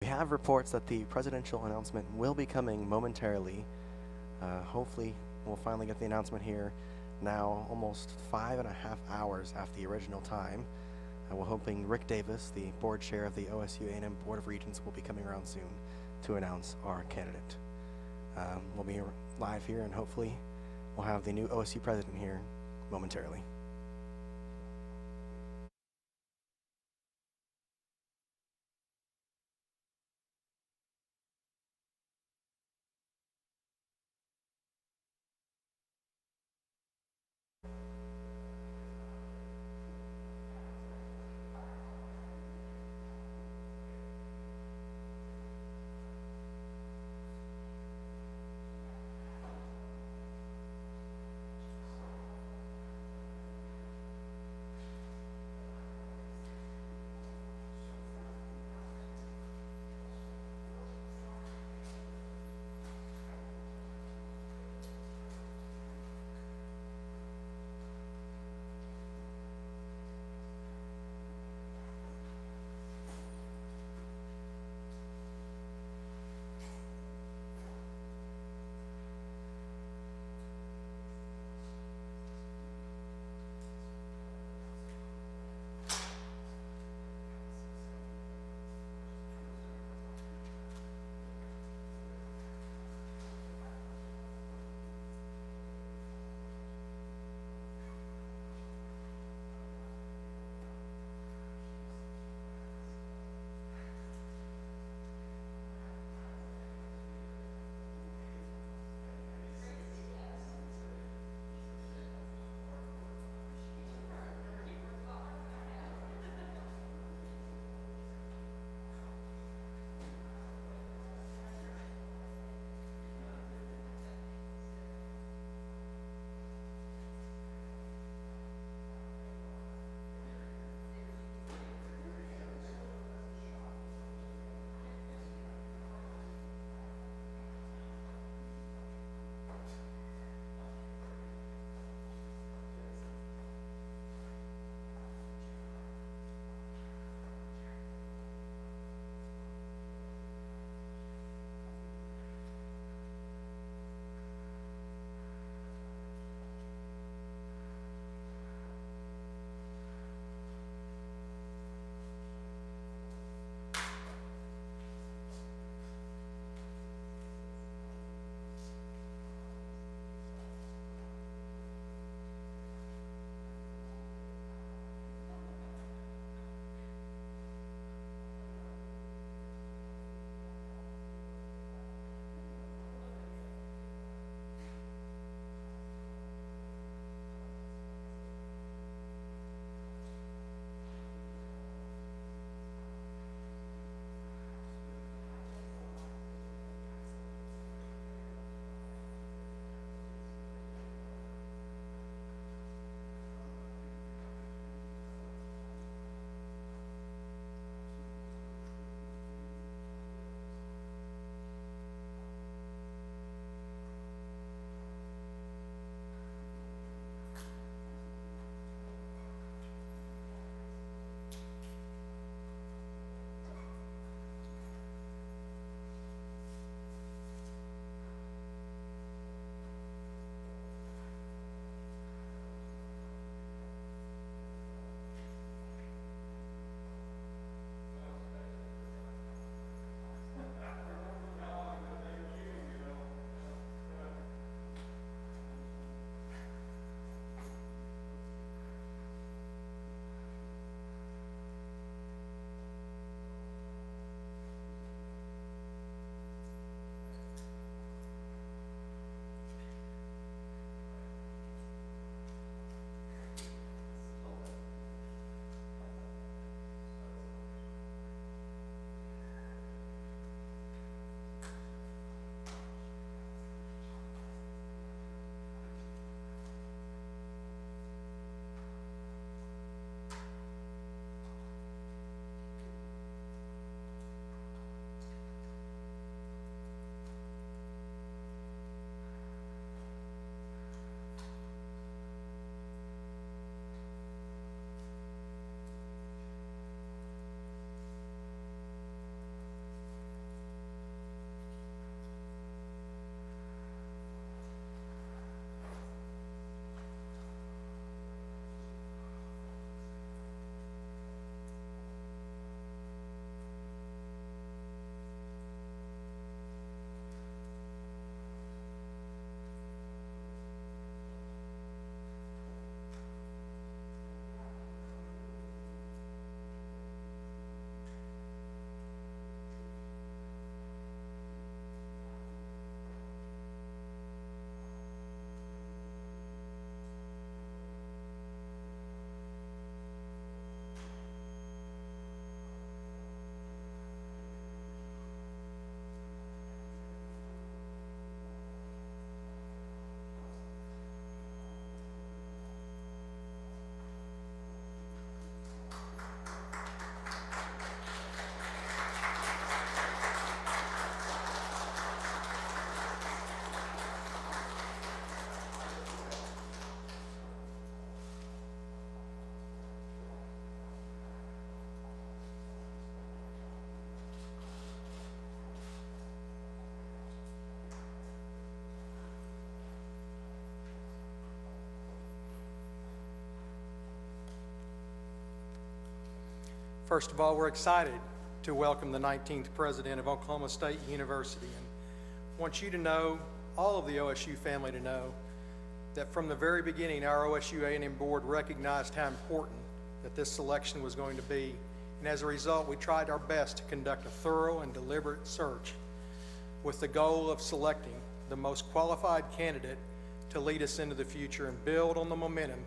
We have reports that the presidential announcement will be coming momentarily. Hopefully, we'll finally get the announcement here now, almost 5.5 hours after the original time. We're hoping Rick Davis, the board chair of the OSU A&M Board of Regents, will be coming around soon to announce our candidate. We'll be live here, and hopefully we'll have the new OSU president here momentarily. First of all, we're excited to welcome the 19th president of Oklahoma State University, and want you to know, all of the OSU family to know, that from the very beginning, our OSU A&M board recognized how important that this selection was going to be, and as a result, we tried our best to conduct a thorough and deliberate search with the goal of selecting the most qualified candidate to lead us into the future and build on the momentum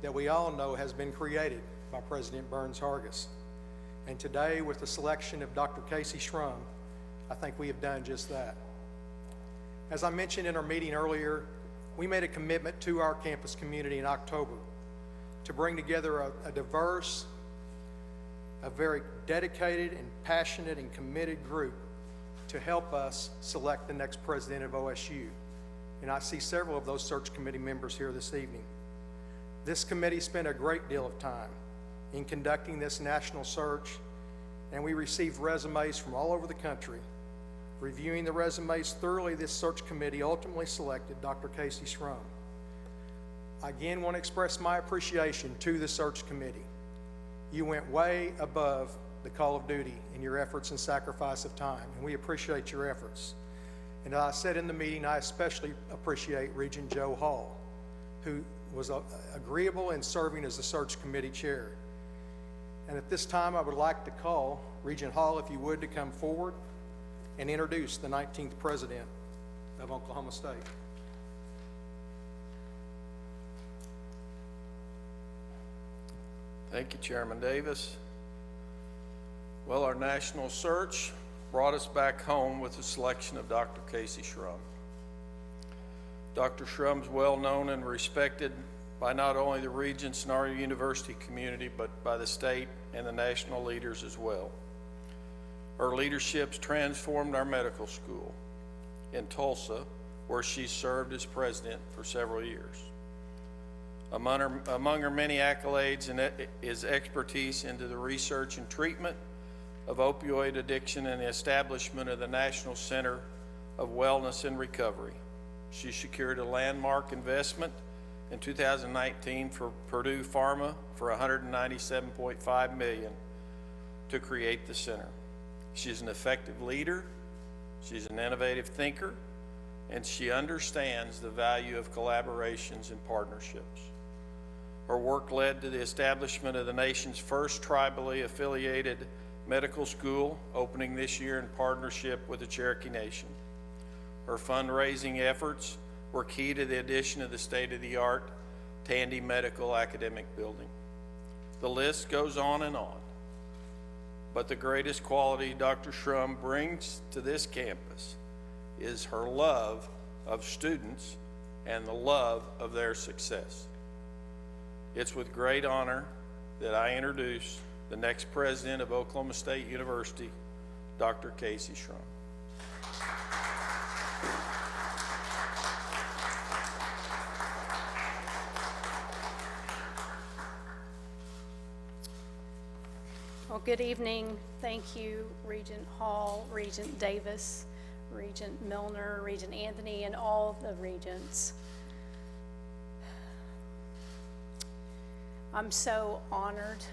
that we all know has been created by President Burns-Hargis. And today, with the selection of Dr. Casey Schrum, I think we have done just that. As I mentioned in our meeting earlier, we made a commitment to our campus community in October to bring together a diverse, a very dedicated and passionate and committed group to help us select the next president of OSU. And I see several of those search committee members here this evening. This committee spent a great deal of time in conducting this national search, and we received resumes from all over the country. Reviewing the resumes thoroughly, this search committee ultimately selected Dr. Casey Schrum. I again want to express my appreciation to the search committee. You went way above the call of duty in your efforts and sacrifice of time, and we appreciate your efforts. And as I said in the meeting, I especially appreciate Regent Joe Hall, who was agreeable in serving as the search committee chair. And at this time, I would like to call Regent Hall, if you would, to come forward and introduce the 19th president of Oklahoma State. Thank you, Chairman Davis. Well, our national search brought us back home with the selection of Dr. Casey Schrum. Dr. Schrum's well known and respected by not only the regents in our university community, but by the state and the national leaders as well. Her leadership's transformed our medical school in Tulsa, where she served as president for several years. Among her many accolades is expertise into the research and treatment of opioid addiction and the establishment of the National Center of Wellness and Recovery. She secured a landmark investment in 2019 for Purdue Pharma for $197.5 million to create the center. She's an effective leader, she's an innovative thinker, and she understands the value of collaborations and partnerships. Her work led to the establishment of the nation's first tribally affiliated medical school, opening this year in partnership with the Cherokee Nation. Her fundraising efforts were key to the addition of the state-of-the-art Tandy Medical Academic Building. The list goes on and on, but the greatest quality Dr. Schrum brings to this campus is her love of students and the love of their success. It's with great honor that I introduce the next president of Oklahoma State University, Dr. Casey Schrum. Well, good evening. Thank you, Regent Hall, Regent Davis, Regent Milner, Regent Anthony, and all the regents. I'm so honored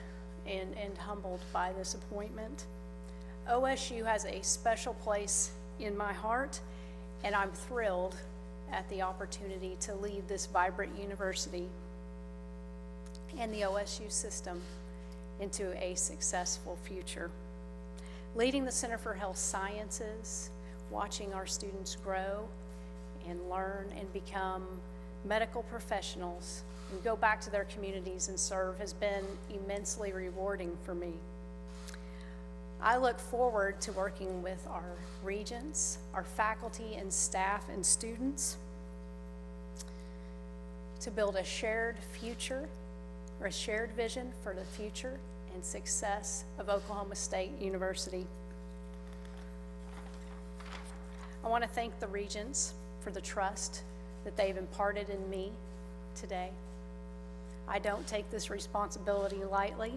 and humbled by this appointment. OSU has a special place in my heart, and I'm thrilled at the opportunity to lead this vibrant university and the OSU system into a successful future. Leading the Center for Health Sciences, watching our students grow and learn and become medical professionals and go back to their communities and serve has been immensely rewarding for me. I look forward to working with our regents, our faculty and staff and students to build a shared future or a shared vision for the future and success of Oklahoma State University. I want to thank the regents for the trust that they've imparted in me today. I don't take this responsibility lightly,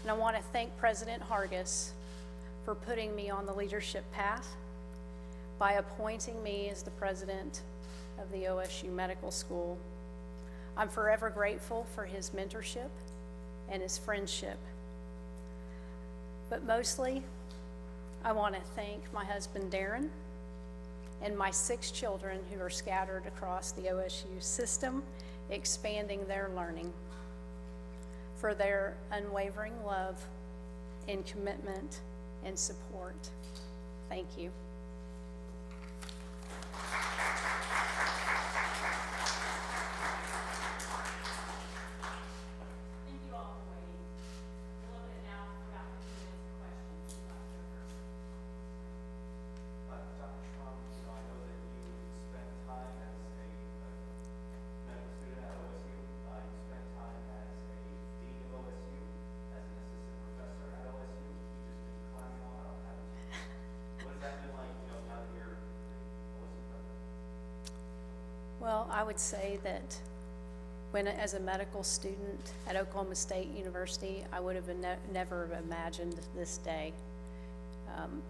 and I want to thank President Hargis for putting me on the leadership path by appointing me as the president of the OSU Medical School. I'm forever grateful for his mentorship and his friendship. But mostly, I want to thank my husband Darren and my 6 children who are scattered across the OSU system, expanding their learning, for their unwavering love and commitment and support. Thank you. Thank you all for waiting. We'll open it now for about 15 minutes for questions. Dr. Schramm, I know that you spent time as a medical student at OSU. You spent time as a dean of OSU, as an assistant professor at OSU. You just been climbing on up, haven't you? What has that been like, now that you're the OSU president? Well, I would say that when, as a medical student at Oklahoma State University, I would have never imagined this day.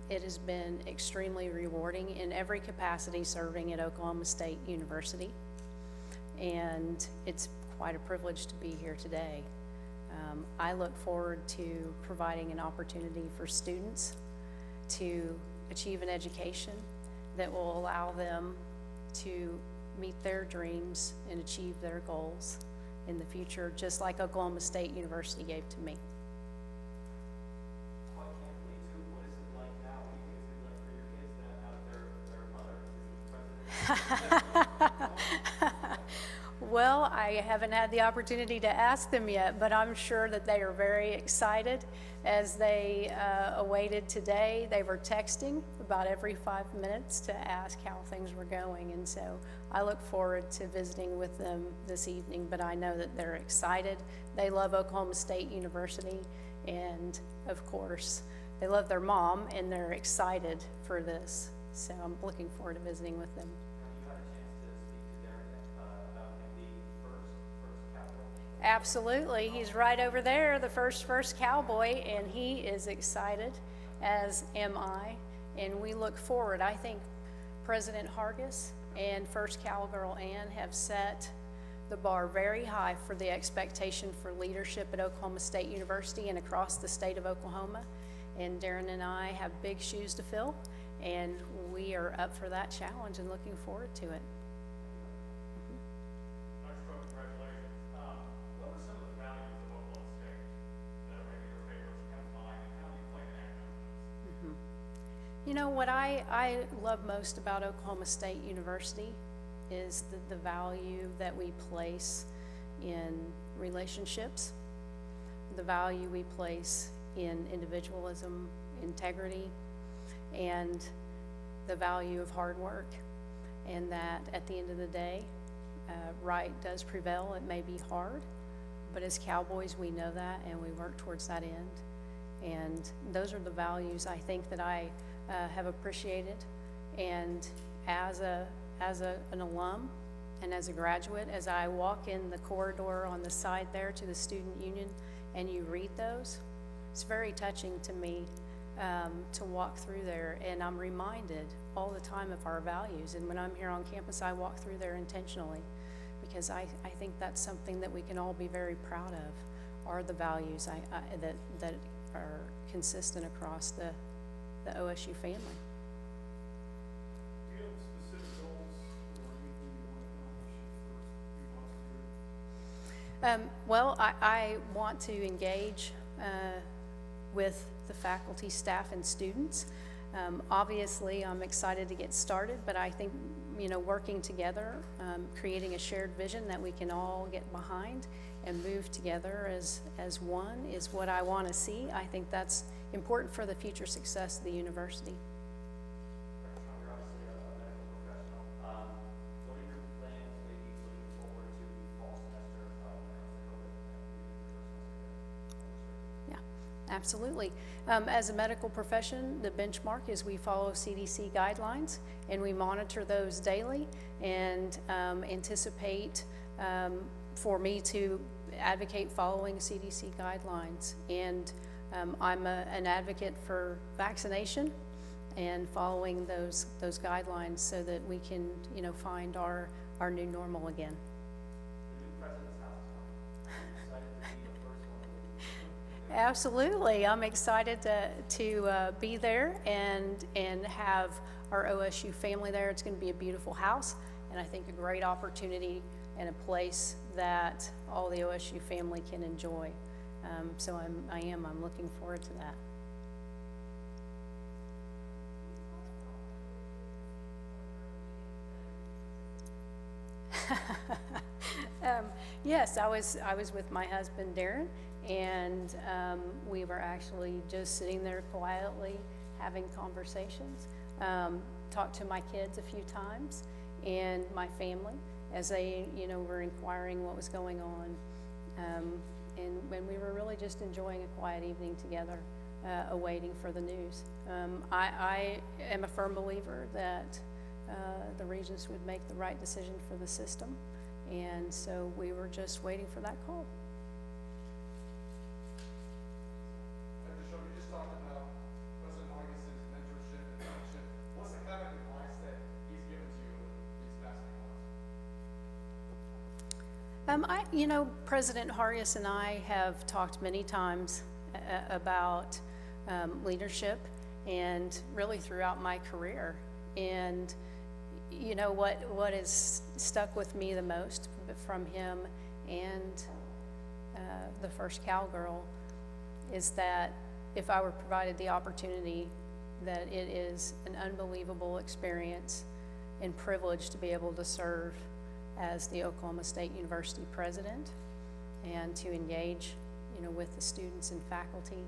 It has been extremely rewarding in every capacity serving at Oklahoma State University, and it's quite a privilege to be here today. I look forward to providing an opportunity for students to achieve an education that will allow them to meet their dreams and achieve their goals in the future, just like Oklahoma State University gave to me. Quite candidly, too, what is it like now? What do you think it's going to be like for your kids now that their mother is the president? Well, I haven't had the opportunity to ask them yet, but I'm sure that they are very excited as they awaited today. They were texting about every 5 minutes to ask how things were going, and so I look forward to visiting with them this evening, but I know that they're excited. They love Oklahoma State University, and of course, they love their mom, and they're excited for this, so I'm looking forward to visiting with them. You had a chance to speak to Darren about him being first Cowboy. Absolutely. He's right over there, the first cowboy, and he is excited, as am I. And we look forward. I think President Hargis and First Cowgirl Ann have set the bar very high for the expectation for leadership at Oklahoma State University and across the state of Oklahoma. And Darren and I have big shoes to fill, and we are up for that challenge and looking forward to it. Dr. Crow, congratulations. What are some of the values of Oklahoma State that are maybe your favorites come to mind, and how do you plan to act on those? You know, what I love most about Oklahoma State University is the value that we place in relationships, the value we place in individualism, integrity, and the value of hard work. And that at the end of the day, right does prevail. It may be hard, but as cowboys, we know that, and we work towards that end. And those are the values I think that I have appreciated. And as an alum and as a graduate, as I walk in the corridor on the side there to the student union and you read those, it's very touching to me to walk through there, and I'm reminded all the time of our values. And when I'm here on campus, I walk through there intentionally, because I think that's something that we can all be very proud of, are the values that are consistent across the OSU family. Do you have specific goals or anything you want to accomplish in the first few months of the year? Well, I want to engage with the faculty, staff, and students. Obviously, I'm excited to get started, but I think, working together, creating a shared vision that we can all get behind and move together as one is what I want to see. I think that's important for the future success of the university. You're obviously a medical professional. What are your plans, maybe looking forward to the fall semester when the first semester? Yeah, absolutely. As a medical profession, the benchmark is we follow CDC guidelines, and we monitor those daily, and anticipate for me to advocate following CDC guidelines. And I'm an advocate for vaccination and following those guidelines so that we can, find our new normal again. The new president's house is coming. I'm excited to be the first one of Absolutely. I'm excited to be there and have our OSU family there. It's going to be a beautiful house, and I think a great opportunity and a place that all the OSU family can enjoy. So I'm looking forward to that. Yes, I was with my husband Darren, and we were actually just sitting there quietly having conversations. Talked to my kids a few times and my family as they, were inquiring what was going on. And when we were really just enjoying a quiet evening together, awaiting for the news. I am a firm believer that the Regents would make the right decision for the system, and so we were just waiting for that call. Dr. Shelby, you just talked about President Augustin's mentorship and friendship. What's the kind of advice that he's given to you these past few months? President Hargis and I have talked many times about leadership, and really throughout my career. And what has stuck with me the most from him and the first cowgirl is that if I were provided the opportunity, that it is an unbelievable experience and privilege to be able to serve as the Oklahoma State University president and to engage, with the students and faculty,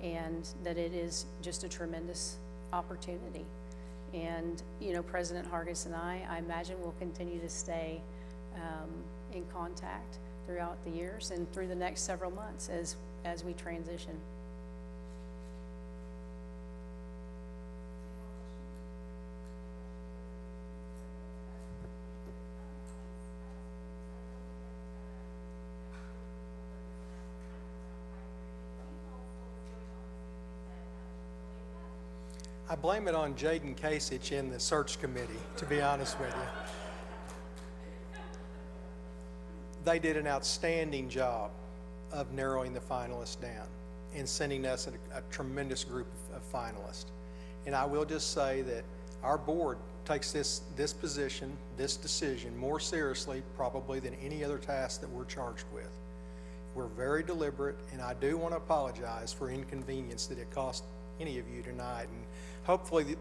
and that it is just a tremendous opportunity. And, President Hargis and I imagine will continue to stay in contact throughout the years and through the next several months as we transition. I blame it on Jaden Kasich and the search committee, to be honest with you. They did an outstanding job of narrowing the finalists down and sending us a tremendous group of finalists. And I will just say that our board takes this position, this decision more seriously probably than any other task that we're charged with. We're very deliberate, and I do want to apologize for inconvenience that it cost any of you tonight. And hopefully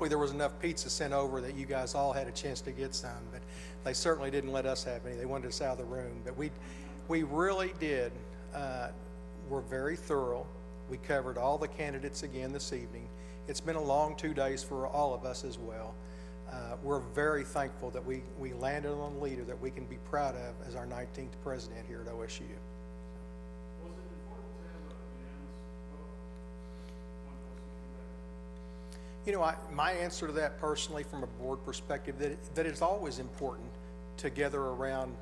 there was enough pizza sent over that you guys all had a chance to get some, but they certainly didn't let us have any. They wanted us out of the room. But we really did. We're very thorough. We covered all the candidates again this evening. It's been a long 2 days for all of us as well. We're very thankful that we landed on a leader that we can be proud of as our 19th president here at OSU. Was it important to have a unanimous vote? One person came back? My answer to that personally from a board perspective, that it's always important to gather around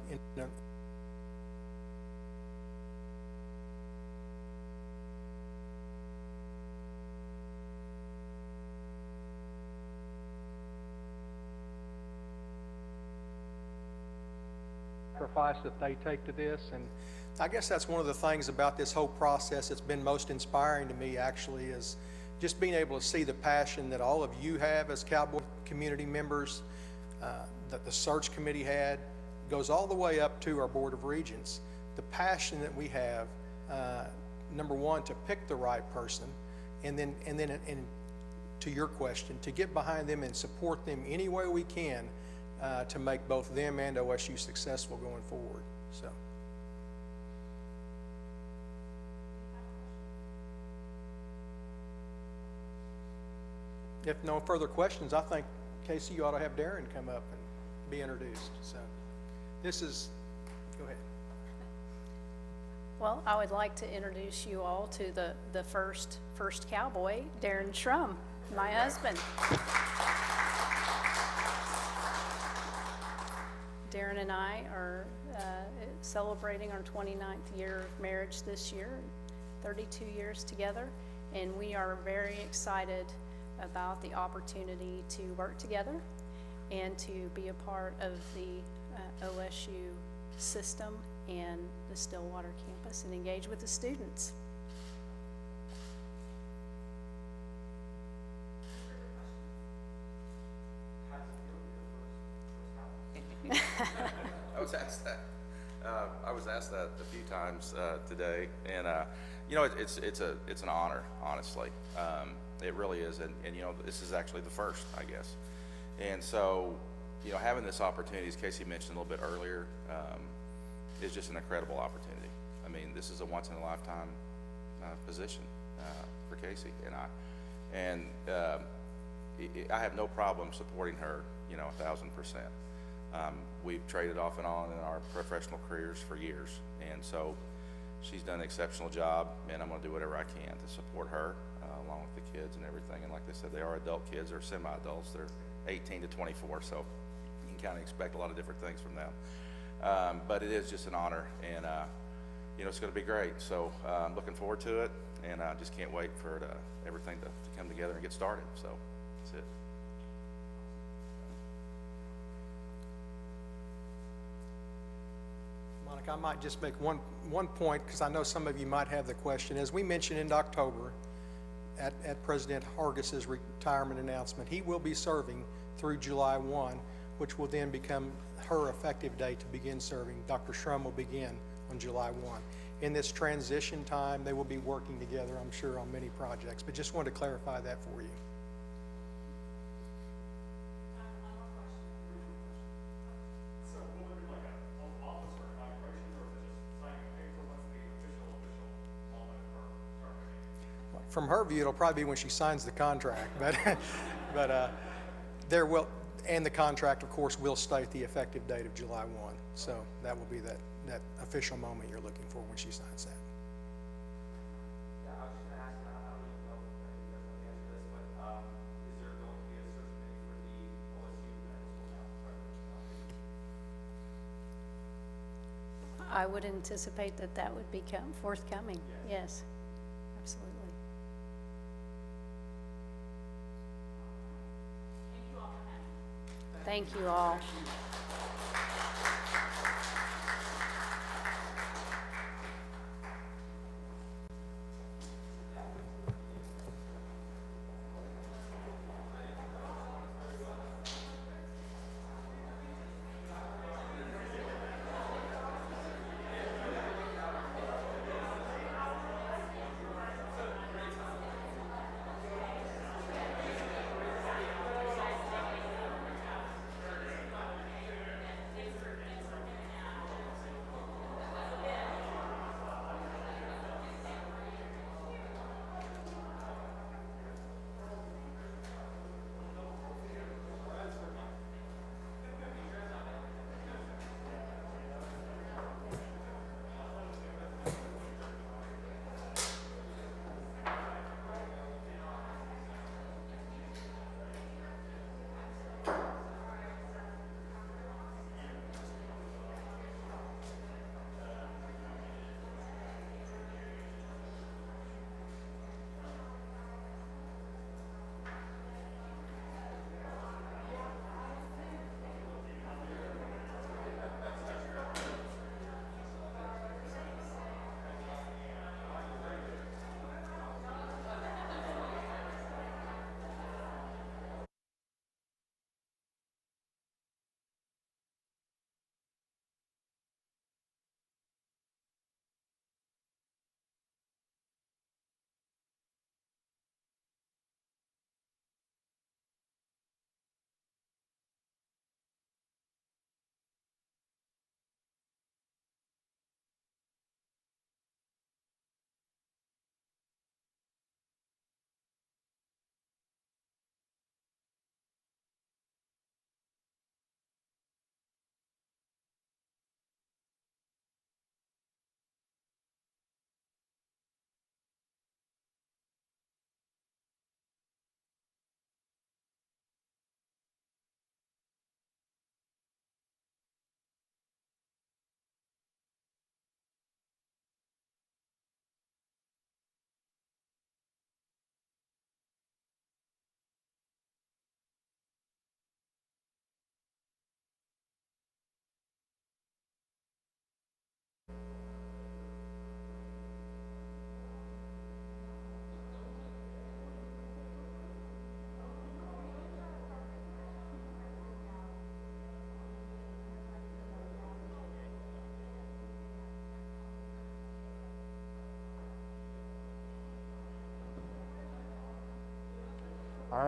sacrifice that they take to this. And I guess that's one of the things about this whole process that's been most inspiring to me, actually, is just being able to see the passion that all of you have as Cowboy community members, that the search committee had, goes all the way up to our Board of Regents. The passion that we have, number one, to pick the right person, and then to your question, to get behind them and support them any way we can to make both them and OSU successful going forward. So. If no further questions, I think, Casey, you ought to have Darren come up and be introduced. So this is, go ahead. Well, I would like to introduce you all to the first cowboy, Darren Shrum, my husband. Darren and I are celebrating our 29th year of marriage this year, 32 years together, and we are very excited about the opportunity to work together and to be a part of the OSU system and the Stillwater campus and engage with the students. I was asked that. I was asked that a few times today, and you know, it's an honor, honestly. It really is, and you know, this is actually the first, I guess. And so, you know, having this opportunity, as Casey mentioned a little bit earlier, is just an incredible opportunity. I mean, this is a once in a lifetime position for Casey and I, and I have no problem supporting her, you know, 1,000%. We've traded off and on in our professional careers for years, and so she's done an exceptional job, and I'm going to do whatever I can to support her along with the kids and everything. And like they said, they are adult kids. They're semi-adults. They're 18 to 24, so you can kind of expect a lot of different things from them. But it is just an honor, and you know, it's going to be great. So I'm looking forward to it, and I just can't wait for everything to come together and get started. So that's it. Monica, I might just make one point, because I know some of you might have the question. As we mentioned in October at President Hargis's retirement announcement, he will be serving through July 1, which will then become her effective date to begin serving. Dr. Shrum will begin on July 1. In this transition time, they will be working together, I'm sure, on many projects, but just wanted to clarify that for you. So will there be like a oath of office or inauguration, or is it just signing a paper? What's the official moment for starting? From her view, it'll probably be when she signs the contract, but there will, and the contract, of course, will state the effective date of July 1. So that will be that official moment you're looking for when she signs that. Yeah, I was just gonna ask, I don't even know if you guys know the answer to this, but is there going to be a search committee for the OSU medical school now? I would anticipate that that would become forthcoming. Yes, absolutely. Thank you all.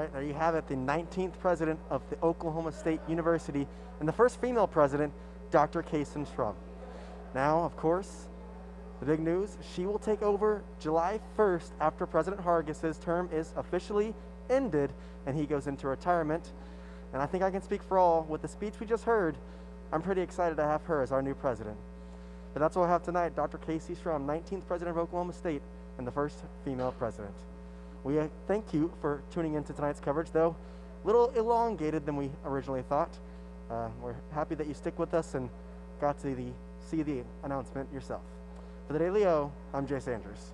right, there you have it, the 19th president of the Oklahoma State University and the first female president, Dr. Kaysen Shrum. Now, of course, the big news, she will take over July 1st after President Hargis's term is officially ended and he goes into retirement. And I think I can speak for all. With the speech we just heard, I'm pretty excited to have her as our new president. But that's all I have tonight. Dr. Kaysen Shrum, 19th president of Oklahoma State and the first female president. We thank you for tuning into tonight's coverage, though a little elongated than we originally thought. We're happy that you stick with us and got to see the announcement yourself. For the Daily O, I'm Jay Sanders.